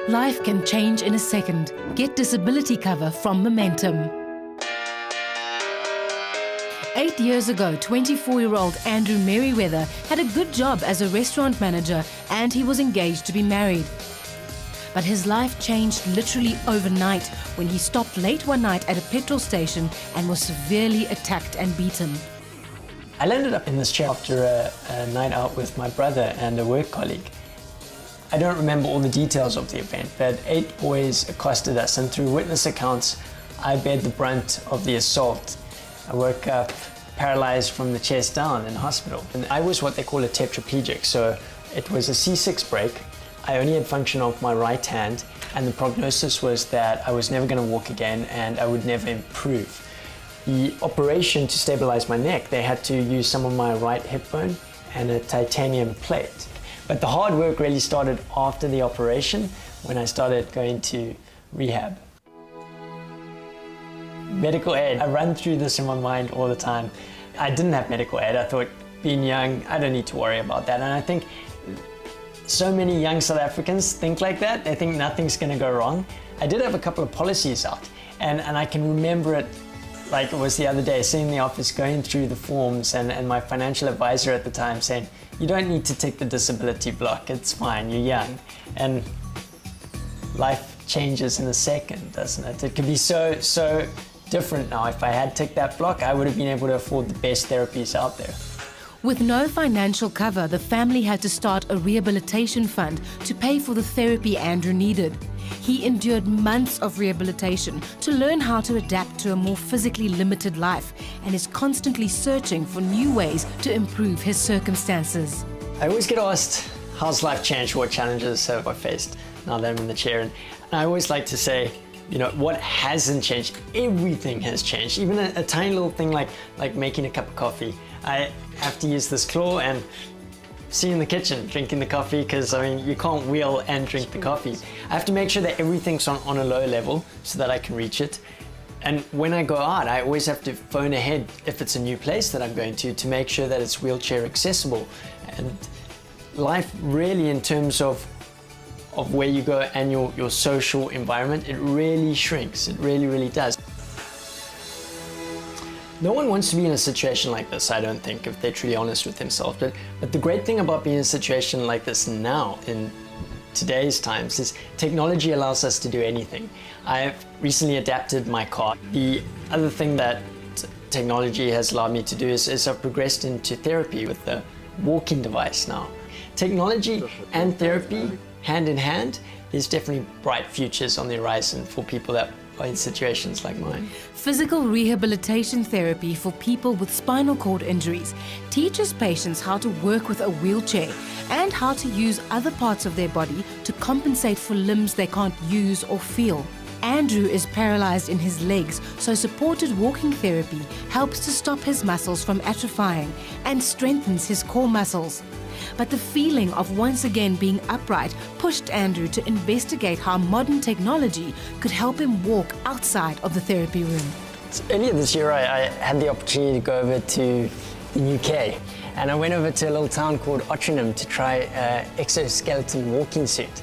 Life can change in a second. Get disability cover from Momentum. 8 years ago, 24-year-old Andrew Merryweather had a good job as a restaurant manager and he was engaged to be married. But his life changed literally overnight when he stopped late one night at a petrol station and was severely attacked and beaten. I landed up in this chair after a night out with my brother and a work colleague. I don't remember all the details of the event, but 8 boys accosted us, and through witness accounts, I bared the brunt of the assault. I woke up paralyzed from the chest down in hospital. And I was what they call a tetraplegic, so it was a C6 break. I only had function of my right hand, and the prognosis was that I was never going to walk again and I would never improve. The operation to stabilize my neck, they had to use some of my right hip bone and a titanium plate. But the hard work really started after the operation when I started going to rehab. Medical aid, I run through this in my mind all the time. I didn't have medical aid. I thought, being young, I don't need to worry about that. And I think so many young South Africans think like that. They think nothing's going to go wrong. I did have a couple of policies out, and I can remember it like it was the other day, sitting in the office going through the forms and my financial advisor at the time saying, you don't need to take the disability block, it's fine, you're young. And life changes in a second, doesn't it? It could be so different now. If I had ticked that block, I would have been able to afford the best therapies out there. With no financial cover, the family had to start a rehabilitation fund to pay for the therapy Andrew needed. He endured months of rehabilitation to learn how to adapt to a more physically limited life and is constantly searching for new ways to improve his circumstances. I always get asked, how's life changed? What challenges have I faced now that I'm in the chair? And I always like to say, you know, what hasn't changed? Everything has changed. Even a tiny little thing like making a cup of coffee. I have to use this claw and sit in the kitchen drinking the coffee because, I mean, you can't wheel and drink the coffee. I have to make sure that everything's on a low level so that I can reach it. And when I go out, I always have to phone ahead if it's a new place that I'm going to make sure that it's wheelchair accessible. And life really, in terms of where you go and your social environment, it really shrinks. It really, really does. No one wants to be in a situation like this, I don't think, if they're truly honest with themselves. But the great thing about being in a situation like this now, in today's times, is technology allows us to do anything. I've recently adapted my car. The other thing that technology has allowed me to do is I've progressed into therapy with the walking device now. Technology and therapy, hand in hand, there's definitely bright futures on the horizon for people that are in situations like mine. Physical rehabilitation therapy for people with spinal cord injuries teaches patients how to work with a wheelchair and how to use other parts of their body to compensate for limbs they can't use or feel. Andrew is paralyzed in his legs, so supported walking therapy helps to stop his muscles from atrophying and strengthens his core muscles. But the feeling of once again being upright pushed Andrew to investigate how modern technology could help him walk outside of the therapy room. Earlier this year, I had the opportunity to go over to the UK, and I went over to a little town called Ottenham to try an exoskeleton walking suit,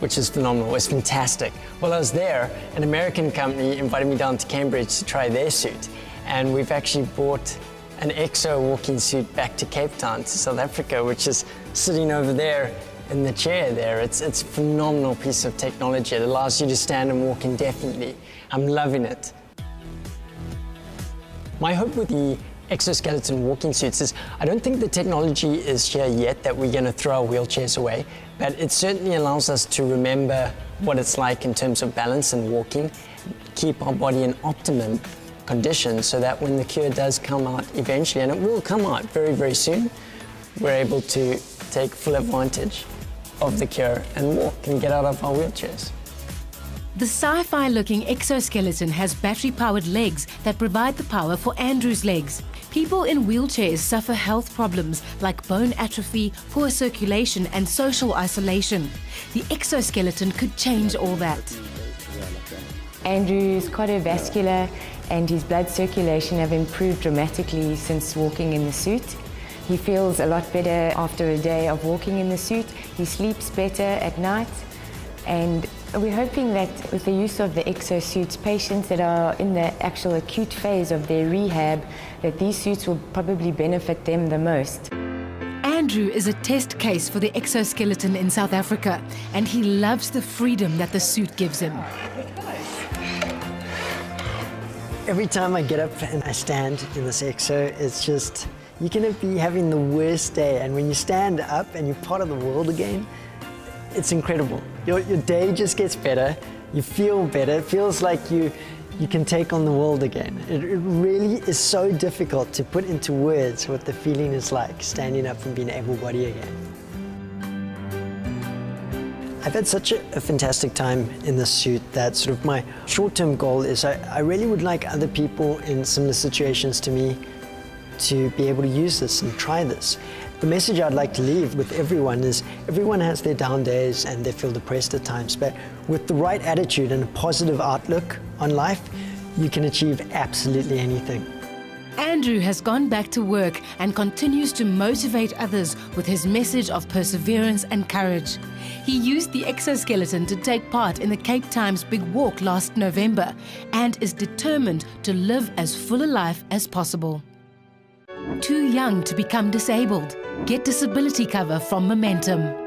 which is phenomenal. It was fantastic. While I was there, an American company invited me down to Cambridge to try their suit, and we've actually brought an exo walking suit back to Cape Town, to South Africa, which is sitting over there in the chair there. It's a phenomenal piece of technology. It allows you to stand and walk indefinitely. I'm loving it. My hope with the exoskeleton walking suits is I don't think the technology is here yet that we're going to throw our wheelchairs away, but it certainly allows us to remember what it's like in terms of balance and walking, keep our body in optimum condition so that when the cure does come out eventually, and it will come out very, very soon, we're able to take full advantage of the cure and walk and get out of our wheelchairs. The sci-fi looking exoskeleton has battery-powered legs that provide the power for Andrew's legs. People in wheelchairs suffer health problems like bone atrophy, poor circulation and social isolation. The exoskeleton could change all that. Andrew's cardiovascular and his blood circulation have improved dramatically since walking in the suit. He feels a lot better after a day of walking in the suit. He sleeps better at night. And we're hoping that with the use of the exosuits, patients that are in the actual acute phase of their rehab, that these suits will probably benefit them the most. Andrew is a test case for the exoskeleton in South Africa, and he loves the freedom that the suit gives him. Every time I get up and I stand in this exo, it's just, you can be having the worst day, and when you stand up and you're part of the world again, it's incredible. Your day just gets better, you feel better, it feels like you can take on the world again. It really is so difficult to put into words what the feeling is like, standing up and being able-bodied again. I've had such a fantastic time in this suit that sort of my short-term goal is I really would like other people in similar situations to me to be able to use this and try this. The message I'd like to leave with everyone is everyone has their down days and they feel depressed at times, but with the right attitude and a positive outlook on life, you can achieve absolutely anything. Andrew has gone back to work and continues to motivate others with his message of perseverance and courage. He used the exoskeleton to take part in the Cape Times Big Walk last November and is determined to live as full a life as possible. Too young to become disabled? Get disability cover from Momentum.